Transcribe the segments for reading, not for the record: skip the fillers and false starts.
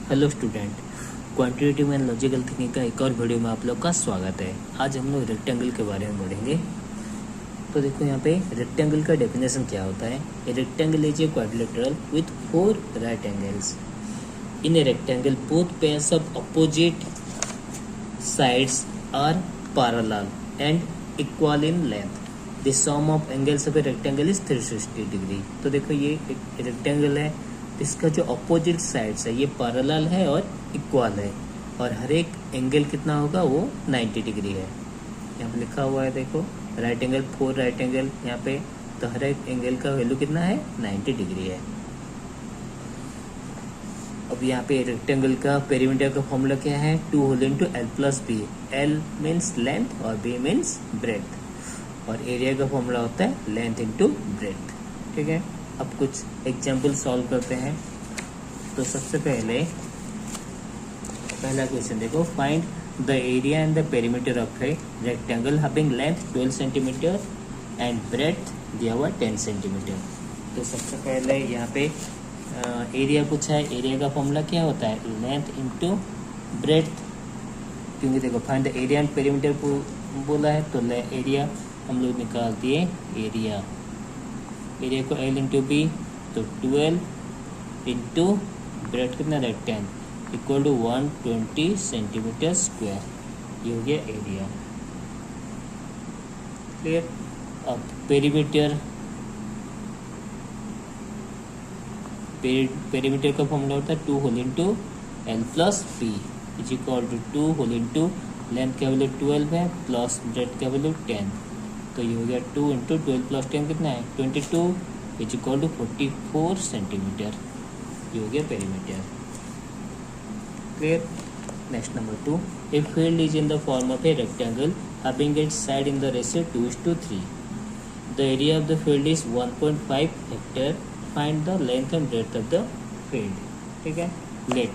Hello student, quantitative and logical thinking का एक और वीडियो में आप लोग का स्वागत है। आज हम लोग रेक्टेंगल के बारे में पढ़ेंगे। तो देखो यहाँ पे रेक्टेंगल का डेफिनेशन क्या होता है। A rectangle is a quadrilateral with 4 right angles. In a rectangle both pairs of opposite sides are parallel and equal in length. The sum of angles of a rectangle is 360 degree. तो देखो ये एक rectangle है, इसका जो opposite sides है ये parallel है और इक्वल है, और हर एक एंगल कितना होगा वो 90 डिग्री है। यहाँ पे लिखा हुआ है देखो, राइट एंगल 4 राइट एंगल यहाँ पे, तो हर एक एंगल का वैल्यू कितना है 90 डिग्री है। अब यहाँ पे रेक्टेंगल का पेरीमीटर का फॉर्मूला क्या है, 2 whole into L plus B. L means length और बी मीन्स ब्रेथ, और एरिया का फॉर्मूला होता है लेंथ इंटू ब्रेथ। ठीक है, अब कुछ एग्जाम्पल सॉल्व करते हैं। तो सबसे पहले पहला क्वेश्चन देखो, find the area and the perimeter of a rectangle having length 12 centimetre and breadth दिया हुआ 10 सेंटीमीटर। तो सबसे पहले यहाँ पे एरिया पूछा है। एरिया का फॉर्मूला क्या होता है, लेंथ इंटू ब्रेथ, क्योंकि देखो find the area and perimeter बोला है, तो एरिया हम लोग निकाल दिए। एरिया को एल इंटू बी, तो 12 इंटू ब्रेथ कितना है 10 इक्वल टू 120 सेंटीमीटर स्क्वायर। ये हो गया एरिया। क्लियर। अब पेरीमीटर का फॉर्मूला होता है 2 whole into L plus B is equal to 2 whole into length का वैल्यू 12 है प्लस ब्रेथ का वैल्यू 10, तो ये हो गया 2 इंटू 12 प्लस 10 कितना है 22 इज इक्वल टू 44 सेंटीमीटर। ये हो गया perimeter. Clear. Next number 2, a field is in the form of a rectangle having its side in the ratio 2:3। The area of the field is 1.5 hectare. Find the length and breadth of the field. ठीक है, late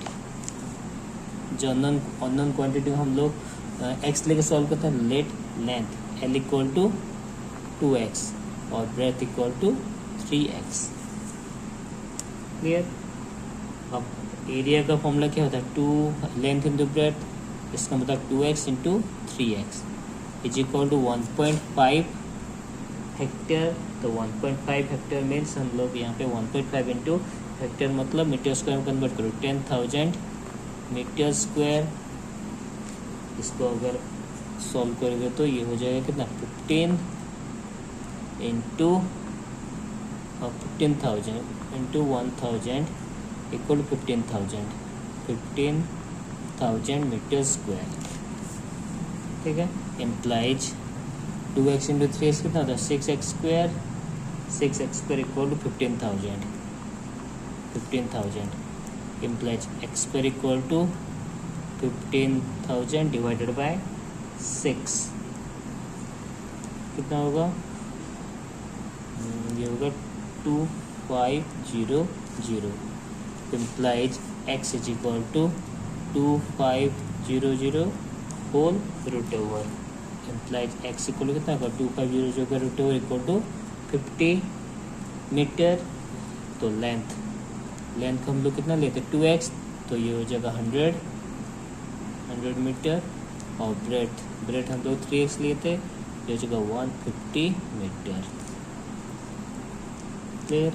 जो unknown quantity हम लोग x लेके solve करते हैं। Let length L equal to 2x और breadth equal to 3x। Clear. अब एरिया का फॉर्मूला क्या होता है, 2 लेंथ इंटू ब्रेथ, इसका मतलब 2x into 3x is equal to 1.5 hectare. तो 1.5 हेक्टेयर मीन्स हम लोग यहाँ पे 1.5 इंटू हेक्टेयर मतलब मीटर स्क्वायर में कन्वर्ट करो, 10,000 मीटर स्क्वायर। इसको अगर सॉल्व करोगे तो ये हो जाएगा कितना 15 into 15,000 into 1,000 equal to 15,000 metre square. ठीक है, इम्प्लाइज 2x इंटू 3x कितना होता है 6x square. 6x square equal to 15,000 implies x square equal to 15,000 divided by 6 कितना होगा, ये होगा 2500। Implies x is equal to 2500 whole root over. Implies x equal to कितना होगा 2500 का root over equal to 50 metre. तो लेंथ का हम लोग कितना लेते 2x, तो ये हो जाएगा 100 मीटर, और ब्रेथ हम लोग 3x लेते, ये हो जाएगा 150 metre. Clear.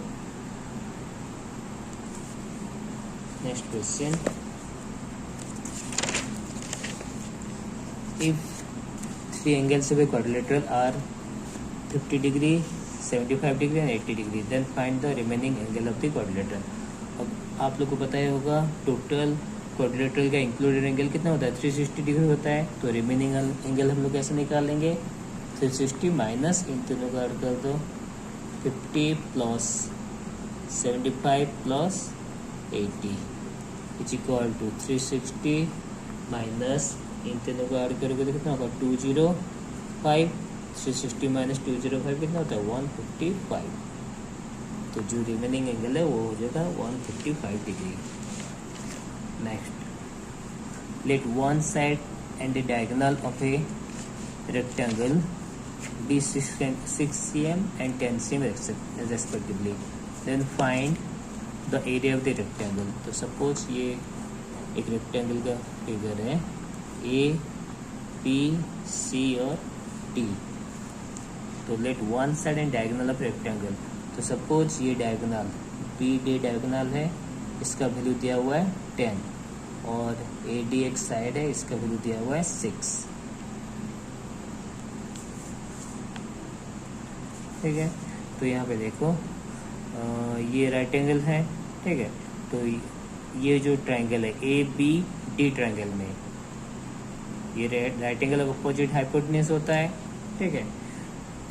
Next question, if 3 angles of a quadrilateral are 50 degree 75 degree and 80 degree, then find the remaining angle of the quadrilateral. अब आप लोग को पता ही होगा टोटल क्वाड्रिलेटरल का इंक्लूडेड एंगल कितना होता है 360 डिग्री होता है। तो रिमेनिंग एंगल हम लोग कैसे निकालेंगे, 360 माइनस इन तीनों का ऐड कर दो, 50 plus 75 plus 80 is equal to 360 minus इन तीनों का ऐड करोगे तो कितना होगा 205। 360 माइनस 205 कितना होता है 155। तो जो रिमेनिंग एंगल है वो हो जाएगा 155 degree. Next, let one side and the diagonal of a rectangle be 6 cm and 10 cm respectively, then find the area of the rectangle। तो सपोज ये एक रेक्टेंगल का फिगर है ए बी सी और डी। तो let one side and diagonal of rectangle. तो suppose ये diagonal B D diagonal है, इसका वैल्यू दिया हुआ है 10 और ए डी एक साइड है, इसका वैल्यू दिया हुआ है 6। ठीक है, तो यहाँ पे देखो ये राइट एंगल है। ठीक है, तो ये जो ट्रायंगल है ए बी डी ट्रायंगल में ये राइट एंगल अपोजिट हाइपोटेन्यूज होता है। ठीक है,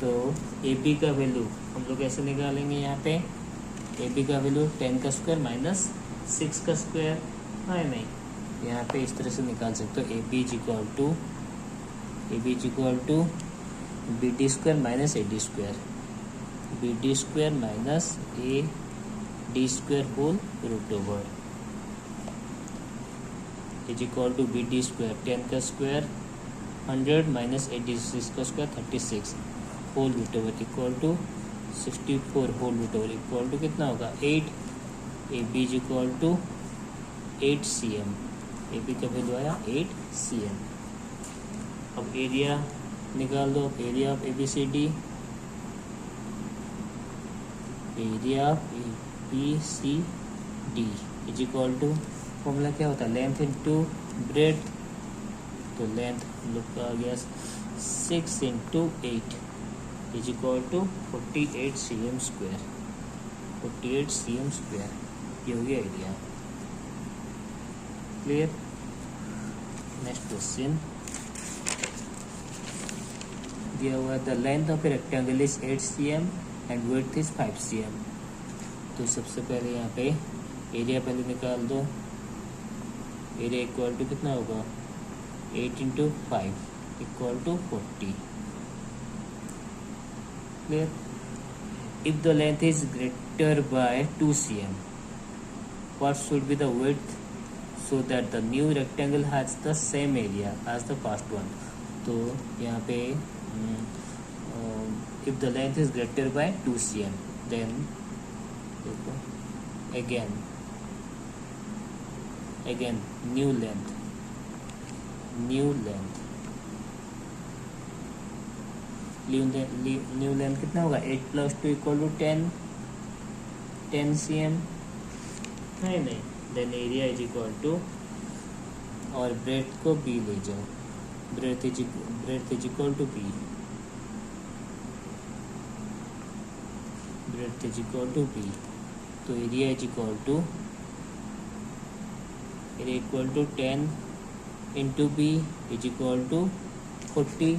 तो ए बी का वैल्यू हम लोग कैसे निकालेंगे? यहाँ पे ए बी का वैल्यू 10 का स्क्वायर माइनस 6 का स्क्वायर है नहीं, यहाँ पे इस तरह से निकाल सकते हो। A B is equal to B D square minus A D square, B D square minus A D square whole root over is equal to B D square 10 का स्क्वायर 100 माइनस ए डी 6 का square 36 whole root over equal to 64 whole root over equal to कितना होगा 8। A B is equal to 8 cm, A B का value आया 8 cm। अब area निकाल दो, area of A B C D, area of A B C D is equal to formula क्या होता है? Length into breadth. तो लेंथ हम लोग का आ गया 6 into 8 is equal to 48 cm square, 48 cm square ये हो गया एरिया। क्लियर? नेक्स्ट क्वेश्चन दिया हुआ है the length of a rectangle is 8 cm and width is 5 cm। तो सबसे पहले यहाँ पे एरिया पहले निकाल दो। एरिया इक्वल टू कितना होगा 8 into 5 equal to 40। Clear? If the length is greater by 2 cm, what should be the width so that the new rectangle has the same area as the past one? तो यहाँ पे if the length is greater by 2 cm, then again new length कितना होगा 8 + 2 equal to 10 cm है नहीं। Then area is equal to और breadth को b ले जाओ, breadth is equal to b, breadth is equal to b। तो area is equal to 10 into b is equal to 40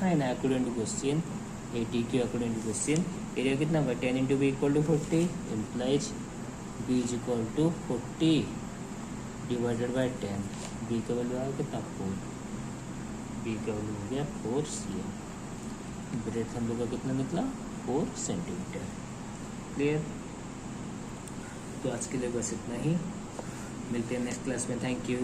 है ना, अकॉर्डिंग टू क्वेश्चन 80 के अकॉर्डिंग टू क्वेश्चन। एरिया कितना होगा 10 into B equal to 40 implies b is equal to 40 divided by 10। b का value आया कितना 4, b का वैल्यू हो गया 4 cm। ब्रेथ हम लोग का कितना निकला 4 सेंटीमीटर। क्लियर? तो आज के लिए बस इतना ही, मिलते हैं नेक्स्ट क्लास में। Thank you.